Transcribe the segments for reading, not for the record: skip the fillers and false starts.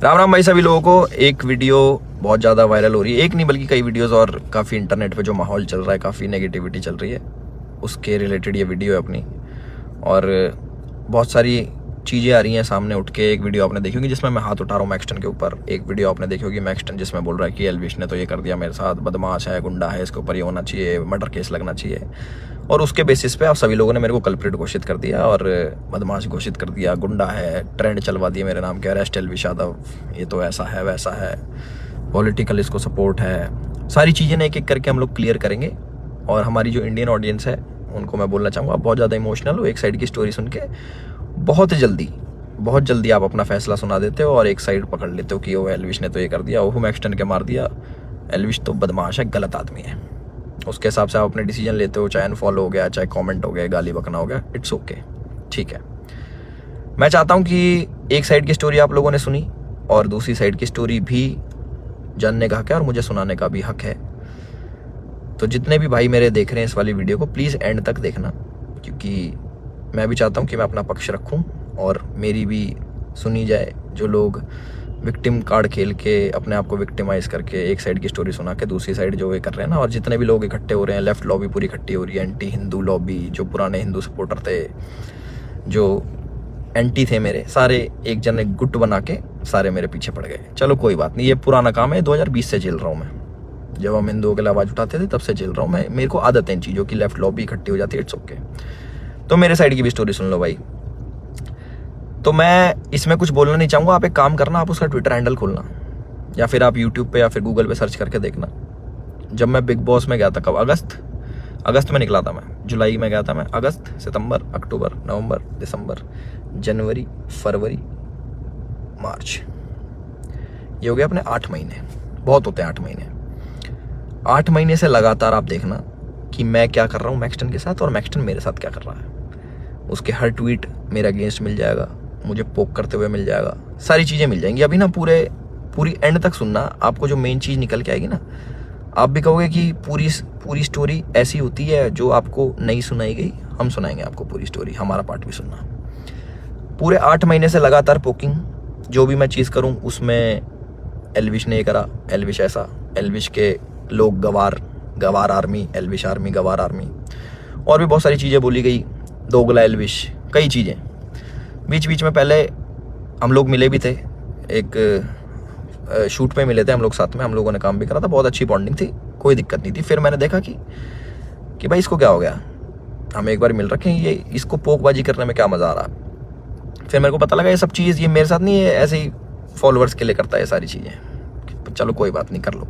राम राम भाई सभी लोगों को। एक वीडियो बहुत ज़्यादा वायरल हो रही है, एक नहीं बल्कि कई वीडियोस, और काफ़ी इंटरनेट पे जो माहौल चल रहा है, काफ़ी नेगेटिविटी चल रही है, उसके रिलेटेड ये वीडियो है अपनी। और बहुत सारी चीज़ें आ रही हैं सामने उठ के। एक वीडियो आपने देखी होगी जिसमें मैं हाथ उठा रहा हूँ मैक्सटन के ऊपर। एक वीडियो आपने देखी होगी मैक्सटन जिसमें बोल रहा है कि एल्विश ने तो ये कर दिया मेरे साथ, बदमाश है, गुंडा है, इसके ऊपर ये होना चाहिए, मर्डर केस लगना चाहिए। और उसके बेसिस पे आप सभी लोगों ने मेरे को कल्प्रिट घोषित कर दिया और बदमाश घोषित कर दिया, गुंडा है, ट्रेंड चलवा दिया मेरे नाम के, अरेस्ट एल्विश यादव, ये तो ऐसा है वैसा है, पॉलिटिकल इसको सपोर्ट है। सारी चीज़ें एक एक करके हम लोग क्लियर करेंगे। और हमारी जो इंडियन ऑडियंस है उनको मैं बोलना चाहूँगा, आप बहुत ज़्यादा इमोशनल हो। एक साइड की स्टोरी सुन के बहुत जल्दी आप अपना फैसला सुना देते हो और एक साइड पकड़ लेते हो कि वो एल्विश ने तो ये कर दिया, वो मैक्सटन के मार दिया, एल्विश तो बदमाश है, गलत आदमी है। उसके हिसाब से आप अपने डिसीजन लेते हो, चाहे अनफॉलो हो गया, चाहे कमेंट हो गया, गाली बकना हो गया, इट्स ओके, ठीक है। मैं चाहता हूँ कि एक साइड की स्टोरी आप लोगों ने सुनी और दूसरी साइड की स्टोरी भी जानने का हक है और मुझे सुनाने का भी हक है। तो जितने भी भाई मेरे देख रहे हैं इस वाली वीडियो को, प्लीज़ एंड तक देखना, क्योंकि मैं भी चाहता हूँ कि मैं अपना पक्ष रखूँ और मेरी भी सुनी जाए। जो लोग विक्टिम कार्ड खेल के अपने आप को विक्टिमाइज करके एक साइड की स्टोरी सुना के दूसरी साइड जो ये कर रहे हैं ना, और जितने भी लोग इकट्ठे हो रहे हैं, लेफ्ट लॉबी पूरी इकट्ठी हो रही है, एंटी हिंदू लॉबी, जो पुराने हिंदू सपोर्टर थे, जो एंटी थे मेरे, सारे एक जन एक गुट बना के सारे मेरे पीछे पड़ गए। चलो कोई बात नहीं, ये पुराना काम है, 2020 से झेल रहा हूँ मैं। जब हम हिंदुओं के लिए आवाज़ उठाते थे तब से झेल रहा हूँ मैं। मेरे को आदत है इन चीज़ों की, लेफ्ट लॉबी इकट्ठी हो जाती है, इट्स ओके। तो मेरे साइड की भी स्टोरी सुन लो भाई। तो मैं इसमें कुछ बोलना नहीं चाहूँगा। आप एक काम करना, आप उसका ट्विटर हैंडल खोलना या फिर आप यूट्यूब पे या फिर गूगल पे सर्च करके देखना। जब मैं बिग बॉस में गया था, कब, अगस्त में निकला था मैं, जुलाई में गया था मैं, अगस्त, सितंबर, अक्टूबर, नवंबर, दिसंबर, जनवरी, फरवरी, मार्च, ये हो गया अपने 8 महीने। बहुत होते हैं 8 महीने। 8 महीने से लगातार आप देखना कि मैं क्या कर रहा हूँ मैक्सटन के साथ और मैक्सटन मेरे साथ क्या कर रहा है। उसके हर ट्वीट मेरे अगेंस्ट मिल जाएगा, मुझे पोक करते हुए मिल जाएगा, सारी चीज़ें मिल जाएंगी। अभी ना पूरी एंड तक सुनना, आपको जो मेन चीज़ निकल के आएगी ना, आप भी कहोगे कि पूरी स्टोरी ऐसी होती है जो आपको नहीं सुनाई गई। हम सुनाएंगे आपको पूरी स्टोरी, हमारा पार्ट भी सुनना। पूरे 8 महीने से लगातार पोकिंग, जो भी मैं चीज़ करूँ उसमें एल्विश ने करा, एल्विश ऐसा, एल्विश के लोग गवार आर्मी, एल्विश आर्मी, गवार आर्मी, और भी बहुत सारी चीज़ें बोली गई, दोगला एल्विश, कई चीज़ें। बीच में पहले हम लोग मिले भी थे, एक शूट पे मिले थे हम लोग साथ में, हम लोगों ने काम भी करा था, बहुत अच्छी बॉन्डिंग थी, कोई दिक्कत नहीं थी। फिर मैंने देखा कि भाई इसको क्या हो गया, हम एक बार मिल रखे हैं, ये इसको पोकबाजी करने में क्या मज़ा आ रहा। फिर मेरे को पता लगा ये सब चीज़ ये मेरे साथ नहीं है, ऐसे ही फॉलोअर्स के लिए करता है सारी चीज़ें। चलो कोई बात नहीं, कर लो।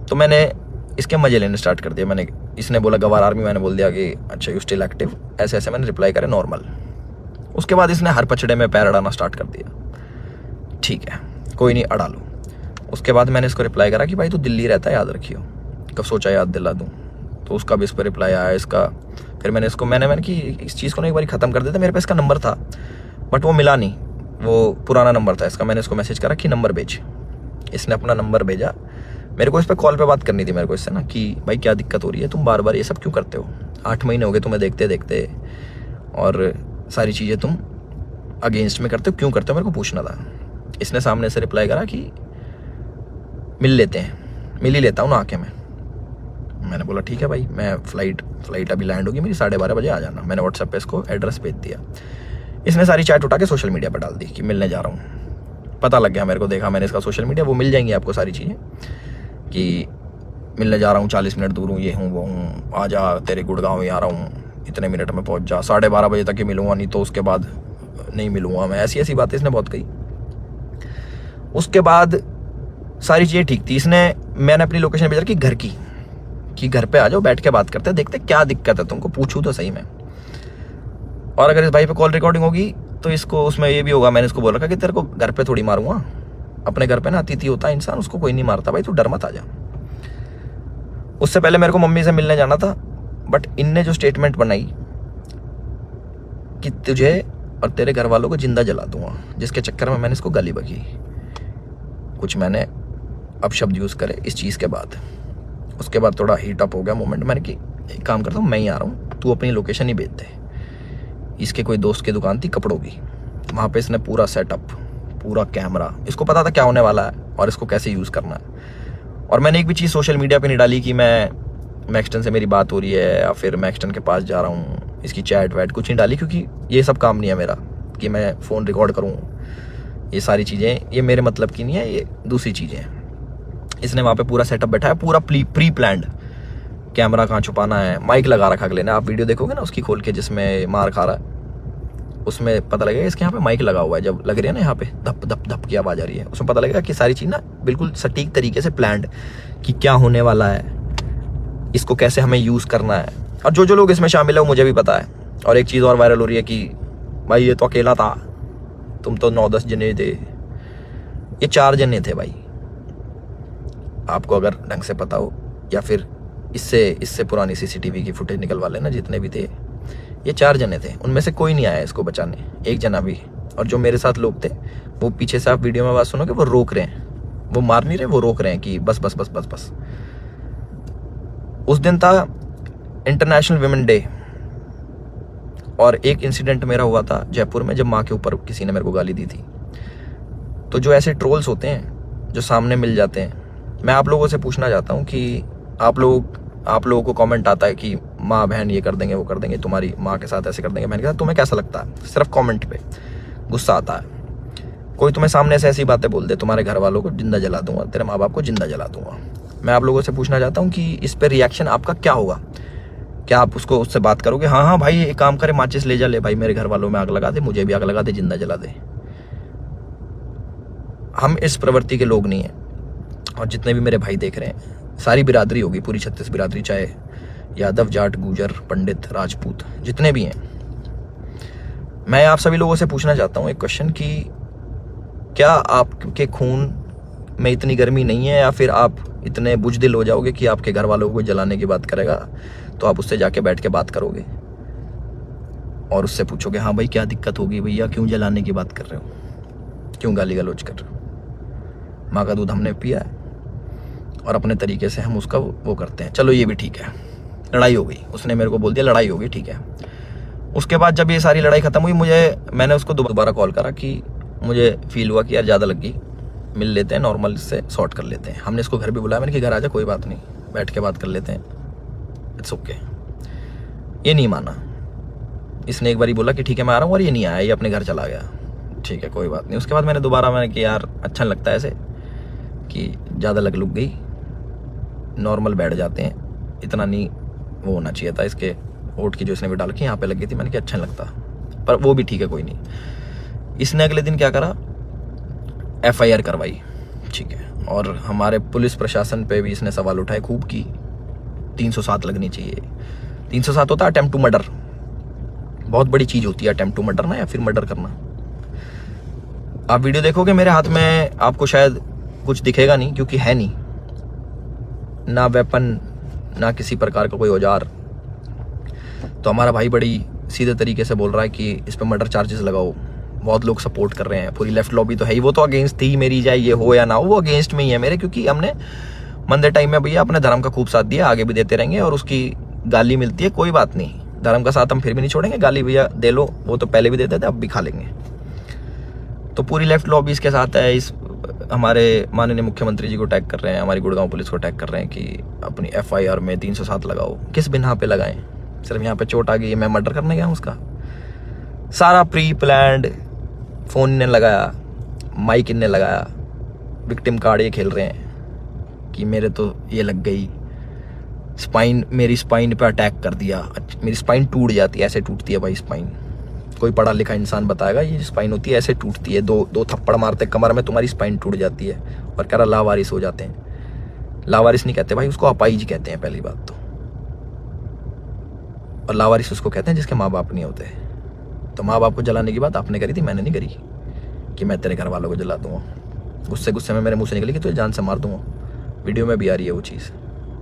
तो मैंने इसके मजे लेने स्टार्ट कर दिया। इसने बोला गवार आर्मी, मैंने बोल दिया कि अच्छा यू स्टिल एक्टिव, ऐसे ऐसे मैंने रिप्लाई करे नॉर्मल। उसके बाद इसने हर पचड़े में पैर अड़ाना स्टार्ट कर दिया। ठीक है, कोई नहीं, अड़ा लो। उसके बाद मैंने इसको रिप्लाई करा कि भाई तू दिल्ली रहता है, याद रखियो, कब सोचा याद दिला दूँ। तो उसका भी इस पर रिप्लाई आया इसका। फिर मैंने इसको मैंने कि इस चीज़ को ना एक बार ख़त्म कर देता। मेरे पास इसका नंबर था बट वो मिला नहीं, वो पुराना नंबर था इसका। मैंने इसको मैसेज करा कि नंबर भेज। इसने अपना नंबर भेजा। मेरे को इस पर कॉल पे बात करनी थी मेरे को इससे ना, कि भाई क्या दिक्कत हो रही है, तुम बार बार ये सब क्यों करते हो, 8 महीने हो गए तुम्हें देखते देखते, और सारी चीज़ें तुम अगेंस्ट में करते हो, क्यों करते हो, मेरे को पूछना था। इसने सामने से रिप्लाई करा कि मिल लेते हैं, मिल ही लेता हूँ ना आके मैं। मैंने बोला ठीक है भाई, मैं फ्लाइट अभी लैंड होगी मेरी, 12:30 बजे आ जाना। मैंने व्हाट्सएप पे इसको एड्रेस भेज दिया। इसने सारी चैट उठा के सोशल मीडिया पर डाल दी कि मिलने जा रहा हूँ। पता लग गया मेरे को, देखा मैंने इसका सोशल मीडिया, वो मिल जाएंगी आपको सारी चीज़ें कि मिलने जा रहा हूँ, 40 मिनट दूर हूँ, ये हूँ वो हूँ, आ जा तेरे गुड़गांव ही आ रहा हूँ, इतने मिनट में पहुँच जा, 12:30 बजे तक ही मिलूँगा, नहीं तो उसके बाद नहीं मिलूँगा मैं। ऐसी बातें इसने बहुत कही। उसके बाद सारी चीज़ें ठीक थी। मैंने अपनी लोकेशन भेजा कि घर की, कि घर पे आ जाओ, बैठ के बात करते हैं, देखते क्या दिक्कत है तुमको, पूछूँ तो सही में। और अगर इस भाई पे कॉल रिकॉर्डिंग होगी तो इसको उसमें ये भी होगा, मैंने इसको बोल रखा कि तेरे को घर पे थोड़ी मारूंगा, अपने घर पे ना अतिथि होता है इंसान, उसको कोई नहीं मारता भाई, तू डर मत आ जा। उससे पहले मेरे को मम्मी से मिलने जाना था, बट इनने जो स्टेटमेंट बनाई कि तुझे और तेरे घर वालों को जिंदा जला दूंगा, जिसके चक्कर में मैंने इसको गाली बकी। कुछ मैंने अपशब्द यूज़ करे इस चीज़ के बाद। उसके बाद थोड़ा हीट अप हो गया मोमेंट। मैंने कि एक काम करता हूँ, मैं ही आ रहा हूँ, तू अपनी लोकेशन ही भेज दे। इसके कोई दोस्त की दुकान थी कपड़ों की, वहाँ पे इसने पूरा सेटअप, पूरा कैमरा, इसको पता था क्या होने वाला है और इसको कैसे यूज़ करना है। और मैंने एक भी चीज़ सोशल मीडिया पे नहीं डाली कि मैं मैक्सटन से मेरी बात हो रही है या फिर मैक्सटन के पास जा रहा हूँ, इसकी चैट वैट कुछ नहीं डाली, क्योंकि ये सब काम नहीं है मेरा कि मैं फ़ोन रिकॉर्ड करूँ। ये सारी चीज़ें ये मेरे मतलब की नहीं है, ये दूसरी चीज़ें हैं। इसने वहाँ पे पूरा सेटअप बैठाया, पूरा प्री प्लान्ड, कैमरा कहाँ छुपाना है, माइक लगा रखा अगले ने। आप वीडियो देखोगे ना उसकी खोल के जिसमें मार खा रहा है, उसमें पता लगेगा इसके यहाँ पे माइक लगा हुआ है। जब लग रही है ना यहाँ पे धप धप धप की आवाज़ आ रही है, उसमें पता लगेगा कि सारी चीज़ ना बिल्कुल सटीक तरीके से प्लान्ड, कि क्या होने वाला है, इसको कैसे हमें यूज़ करना है। और जो जो लोग इसमें शामिल है वो मुझे भी पता है। और एक चीज़ और वायरल हो रही है कि भाई ये तो अकेला था, तुम तो 9-10 जने थे। ये 4 जने थे भाई, आपको अगर ढंग से पता हो, या फिर इससे पुरानी सीसीटीवी की फुटेज निकलवा लेना, जितने भी थे ये 4 जने थे। उनमें से कोई नहीं आया इसको बचाने, एक जना भी। और जो मेरे साथ लोग थे वो पीछे से, आप वीडियो में बात सुनोगे, वो रोक रहे हैं, वो मार नहीं रहे, वो रोक रहे हैं कि बस बस बस बस बस। उस दिन था इंटरनेशनल विमेन डे, और एक इंसिडेंट मेरा हुआ था जयपुर में, जब माँ के ऊपर किसी ने मेरे को गाली दी थी। तो जो ऐसे ट्रोल्स होते हैं जो सामने मिल जाते हैं, मैं आप लोगों से पूछना चाहता हूँ कि आप लोगों को कमेंट आता है कि माँ बहन ये कर देंगे वो कर देंगे, तुम्हारी माँ के साथ ऐसे कर देंगे, बहन के साथ, तुम्हें कैसा लगता है? सिर्फ कमेंट पे गुस्सा आता है। कोई तुम्हें सामने से ऐसी बातें बोल दे, तुम्हारे घर वालों को जिंदा जला दूंगा, तेरे माँ बाप को जिंदा जला दूंगा। मैं आप लोगों से पूछना चाहता हूँ कि इस पर रिएक्शन आपका क्या होगा? क्या आप उससे बात करोगे, हाँ हाँ भाई एक काम करे, माचिस ले जा, ले भाई मेरे घर वालों में आग लगा दे, मुझे भी आग लगा दे, जिंदा जला दे? हम इस प्रवृत्ति के लोग नहीं हैं। और जितने भी मेरे भाई देख रहे हैं, सारी बिरादरी होगी, पूरी 36 बिरादरी, चाहे यादव, जाट, गुजर, पंडित, राजपूत, जितने भी हैं, मैं आप सभी लोगों से पूछना चाहता हूँ एक क्वेश्चन कि क्या आपके खून में इतनी गर्मी नहीं है, या फिर आप इतने बुजदिल हो जाओगे कि आपके घर वालों को जलाने की बात करेगा तो आप उससे जाके बैठ के बात करोगे और उससे पूछोगे, हाँ भाई क्या दिक्कत होगी भैया, क्यों जलाने की बात कर रहे हो, क्यों गाली गलौज कर रहे हो? माँ का दूध हमने पिया है और अपने तरीके से हम उसका वो करते हैं। चलो ये भी ठीक है, लड़ाई हो गई, उसने मेरे को बोल दिया लड़ाई हो गई, ठीक है। उसके बाद जब ये सारी लड़ाई खत्म हुई, मैंने उसको दोबारा कॉल करा कि मुझे फील हुआ कि यार ज़्यादा लग गई, मिल लेते हैं, नॉर्मल से सॉर्ट कर लेते हैं। हमने इसको घर भी बुलाया, मैंने कि घर आ जा, कोई बात नहीं, बैठ के बात कर लेते हैं, इट्स ओके। ये नहीं माना, इसने एक बारी बोला कि ठीक है मैं आ रहा हूँ, और ये नहीं आया, ये अपने घर चला गया, ठीक है कोई बात नहीं। उसके बाद मैंने कि यार अच्छा लगता है ऐसे कि ज़्यादा लग गई, नॉर्मल बैठ जाते हैं, इतना नहीं वो होना चाहिए था। इसके ओट की जो इसने भी डाल के यहाँ पे लग गई थी, मैंने कहा अच्छा नहीं लगता, पर वो भी ठीक है कोई नहीं। इसने अगले दिन क्या करा, FIR करवाई, ठीक है। और हमारे पुलिस प्रशासन पे भी इसने सवाल उठाए खूब की 307 लगनी चाहिए। 307 होता है अटेम्प्ट टू मर्डर, बहुत बड़ी चीज़ होती है अटेम्प्ट टू मर्डर ना, या फिर मर्डर करना। आप वीडियो देखोगे मेरे हाथ में, आपको शायद कुछ दिखेगा नहीं, क्योंकि है नहीं ना वेपन, ना किसी प्रकार का कोई औजार। तो हमारा भाई बड़ी सीधे तरीके से बोल रहा है कि इस पे मर्डर चार्जेस लगाओ। बहुत लोग सपोर्ट कर रहे हैं, पूरी लेफ्ट लॉबी तो है ही, वो तो अगेंस्ट थी मेरी, चाहे ये हो या ना हो, वो अगेंस्ट में ही है मेरे, क्योंकि हमने मंदे टाइम में भैया अपने धर्म का खूब साथ दिया, आगे भी देते रहेंगे। और उसकी गाली मिलती है, कोई बात नहीं, धर्म का साथ हम फिर भी नहीं छोड़ेंगे, गाली भैया दे लो, वो तो पहले भी देते थे, अब भी खा लेंगे। तो पूरी लेफ्ट लॉबी इसके साथ है। इस हमारे माननीय मुख्यमंत्री जी को टैग कर रहे हैं, हमारी गुड़गांव पुलिस को टैग कर रहे हैं कि अपनी FIR में 307 लगाओ। किस बिना पे लगाएं? सिर्फ यहाँ पे चोट आ गई, मैं मर्डर करने गया हूँ उसका? सारा प्री प्लान्ड, फोन इनने लगाया, माइक इनने लगाया, विक्टिम कार्ड ये खेल रहे हैं कि मेरे तो ये लग गई स्पाइन, मेरी स्पाइन पे अटैक कर दिया, मेरी स्पाइन टूट जाती है, ऐसे टूटती है भाई स्पाइन। कोई पढ़ा लिखा इंसान बताएगा ये स्पाइन होती है, ऐसे टूटती है, दो थप्पड़ मारते कमर में, तुम्हारी स्पाइन टूट जाती है। और कह रहा लावारिस हो जाते हैं। लावारिस नहीं कहते भाई, उसको अपाहिज कहते हैं पहली बात तो। और लावारिस उसको कहते हैं जिसके माँ बाप नहीं होते। तो माँ बाप को जलाने की बात आपने करी थी, मैंने नहीं करी कि मैं तेरे घर वालों को जला दूंगा। गुस्से में मेरे मुंह से निकली कि तुझे जान से मार दूंगा। वीडियो में भी आ रही है वो चीज़,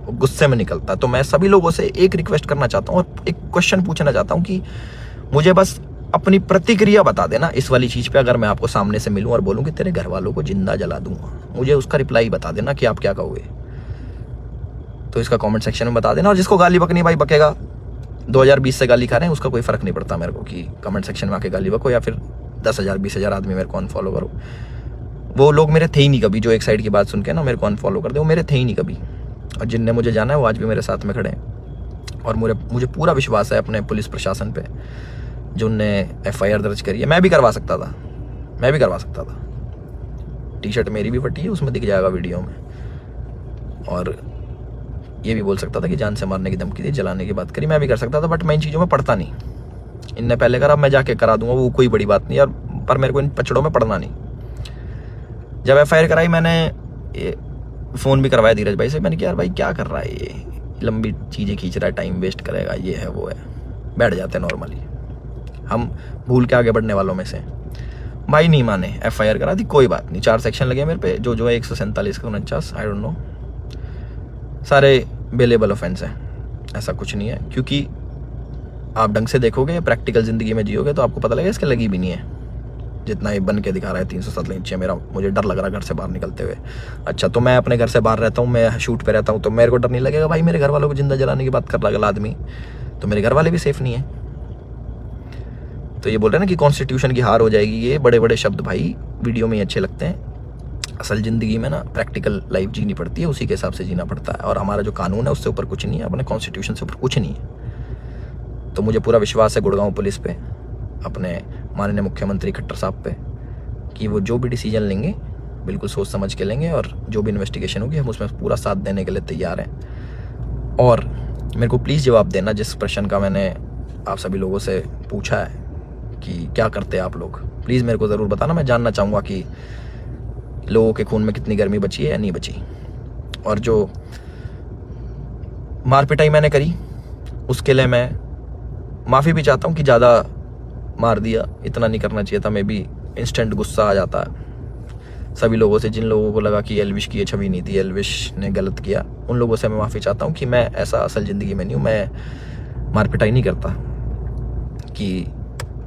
वो गुस्से में निकलता। तो मैं सभी लोगों से एक रिक्वेस्ट करना चाहता हूँ और एक क्वेश्चन पूछना चाहता हूँ कि मुझे बस अपनी प्रतिक्रिया बता देना इस वाली चीज़ पे। अगर मैं आपको सामने से मिलूं और बोलूं कि तेरे घर वालों को जिंदा जला दूंगा, मुझे उसका रिप्लाई बता देना कि आप क्या कहोगे। तो इसका कमेंट सेक्शन में बता देना। और जिसको गाली बकनी भाई बकेगा, 2020 से गाली खा रहे हैं, उसका कोई फर्क नहीं पड़ता मेरे को कि कमेंट सेक्शन में आके गाली बको या फिर 10,000 20,000 आदमी मेरे को अनफॉलो करो। वो लोग मेरे थे ही नहीं कभी, जो एक साइड की बात सुन के ना मेरे को अनफॉलो कर दे, वो मेरे थे ही नहीं कभी। और जिनने मुझे जाना है वो आज भी मेरे साथ में खड़े हैं। और मुझे पूरा विश्वास है अपने पुलिस प्रशासन पे, जो उनने FIR दर्ज करी है। मैं भी करवा सकता था। टी-शर्ट मेरी भी फटी है, उसमें दिख जाएगा वीडियो में। और ये भी बोल सकता था कि जान से मारने की धमकी दी, जलाने की बात करी, मैं भी कर सकता था, बट मैं इन चीज़ों में पढ़ता नहीं। इनने पहले करा, मैं जाके करा दूंगा, वो कोई बड़ी बात नहीं यार, पर मेरे को इन पचड़ों में पढ़ना नहीं। जब FIR कराई मैंने फ़ोन भी करवाया धीरज भाई से, मैंने कहा यार भाई क्या कर रहा है ये, लंबी चीज़ें खींच रहा है, टाइम वेस्ट करेगा, ये है वो है। बैठ जाते हैं नॉर्मली, हम भूल के आगे बढ़ने वालों में से। भाई नहीं माने, FIR करा दी, कोई बात नहीं। 4 सेक्शन लगे मेरे पे, जो है 147 का 49, आई डोंट नो, सारे बेलेबल ऑफेंस हैं, ऐसा कुछ नहीं है। क्योंकि आप ढंग से देखोगे, प्रैक्टिकल ज़िंदगी में जियोगे तो आपको पता लगेगा इसके लगी भी नहीं है, जितना ये बन के दिखा रहा है। 307 नीचे मुझे डर लग रहा है घर से बाहर निकलते हुए। अच्छा, तो मैं अपने घर से बाहर रहता हूँ, मैं शूट पे रहता हूँ, तो मेरे को डर नहीं लगेगा? भाई मेरे घर वालों को जिंदा जलाने की बात कर रहा अगला आदमी, तो मेरे घर वाले भी सेफ नहीं है। तो ये बोल रहे हैं ना कि कॉन्स्टिट्यूशन की हार हो जाएगी, ये बड़े बड़े शब्द भाई वीडियो में ही अच्छे लगते हैं। असल ज़िंदगी में ना प्रैक्टिकल लाइफ जीनी पड़ती है, उसी के हिसाब से जीना पड़ता है। और हमारा जो कानून है उससे ऊपर कुछ नहीं है, अपने कॉन्स्टिट्यूशन से ऊपर कुछ नहीं है। तो मुझे पूरा विश्वास है गुड़गांव पुलिस पे, अपने माननीय मुख्यमंत्री खट्टर साहब पे, कि वो जो भी डिसीजन लेंगे बिल्कुल सोच समझ के लेंगे, और जो भी इन्वेस्टिगेशन होगी हम उसमें पूरा साथ देने के लिए तैयार हैं। और मेरे को प्लीज़ जवाब देना जिस प्रश्न का मैंने आप सभी लोगों से पूछा है कि क्या करते हैं आप लोग, प्लीज़ मेरे को ज़रूर बताना। मैं जानना चाहूँगा कि लोगों के खून में कितनी गर्मी बची है या नहीं बची। और जो मार पिटाई मैंने करी उसके लिए मैं माफ़ी भी चाहता हूँ कि ज़्यादा मार दिया, इतना नहीं करना चाहिए था। मैं भी इंस्टेंट गुस्सा आ जाता है सभी लोगों से, जिन लोगों को लगा कि एल्विश की ये छवि नहीं थी, एल्विश ने गलत किया, उन लोगों से मैं माफ़ी चाहता हूँ कि मैं ऐसा असल ज़िंदगी में नहीं हूँ। मैं मार पिटाई नहीं करता कि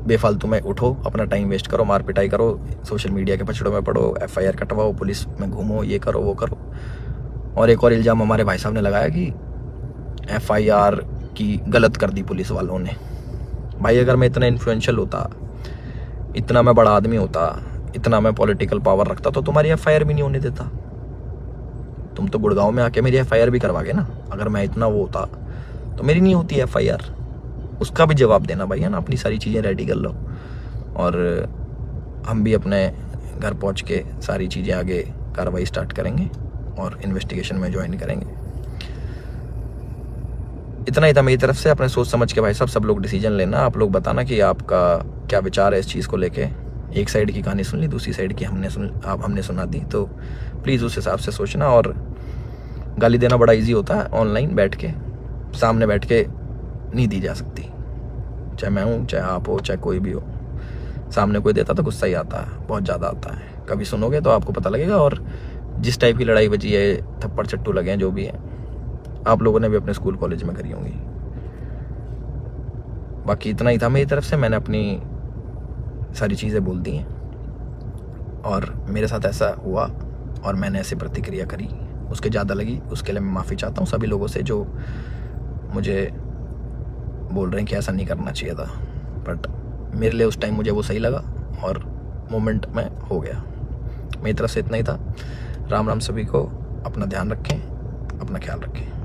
बेफालतू में उठो, अपना टाइम वेस्ट करो, मार पिटाई करो, सोशल मीडिया के पछड़ों में पड़ो, FIR कटवाओ, पुलिस में घूमो, ये करो वो करो। और एक और इल्ज़ाम हमारे भाई साहब ने लगाया कि FIR की गलत कर दी पुलिस वालों ने। भाई अगर मैं इतना इन्फ्लुएंशियल होता, इतना मैं बड़ा आदमी होता, इतना मैं पॉलिटिकल पावर रखता, तो तुम्हारी FIR भी नहीं होने देता। तुम तो गुड़गांव में आके मेरी FIR भी करवागे ना। अगर मैं इतना वो होता तो मेरी नहीं होती FIR, उसका भी जवाब देना भाई, है ना। अपनी सारी चीज़ें रेडी कर लो, और हम भी अपने घर पहुंच के सारी चीज़ें आगे कार्रवाई स्टार्ट करेंगे और इन्वेस्टिगेशन में ज्वाइन करेंगे। इतना ही था मेरी तरफ से। अपने सोच समझ के भाई साहब सब लोग डिसीजन लेना। आप लोग बताना कि आपका क्या विचार है इस चीज़ को लेके। एक साइड की कहानी सुन ली, दूसरी साइड की हमने सुना दी, तो प्लीज़ उस हिसाब से सोचना। और गाली देना बड़ा इजी होता है, ऑनलाइन बैठ के, सामने बैठ के नहीं दी जा सकती। चाहे मैं हूँ, चाहे आप हो, चाहे कोई भी हो, सामने कोई देता तो गुस्सा ही आता है, बहुत ज़्यादा आता है। कभी सुनोगे तो आपको पता लगेगा। और जिस टाइप की लड़ाई बची है, थप्पड़ चट्टू लगे हैं, जो भी है, आप लोगों ने भी अपने स्कूल कॉलेज में करी होंगी। बाकी इतना ही था मेरी तरफ से। मैंने अपनी सारी चीज़ें बोल दी हैं, और मेरे साथ ऐसा हुआ और मैंने ऐसी प्रतिक्रिया करी, उसके ज़्यादा लगी, उसके लिए मैं माफ़ी चाहता हूँ सभी लोगों से जो मुझे बोल रहे हैं कि ऐसा नहीं करना चाहिए था। बट मेरे लिए उस टाइम मुझे वो सही लगा और मोमेंट में हो गया। मेरी तरफ से इतना ही था। राम राम सभी को। अपना ध्यान रखें, अपना ख्याल रखें।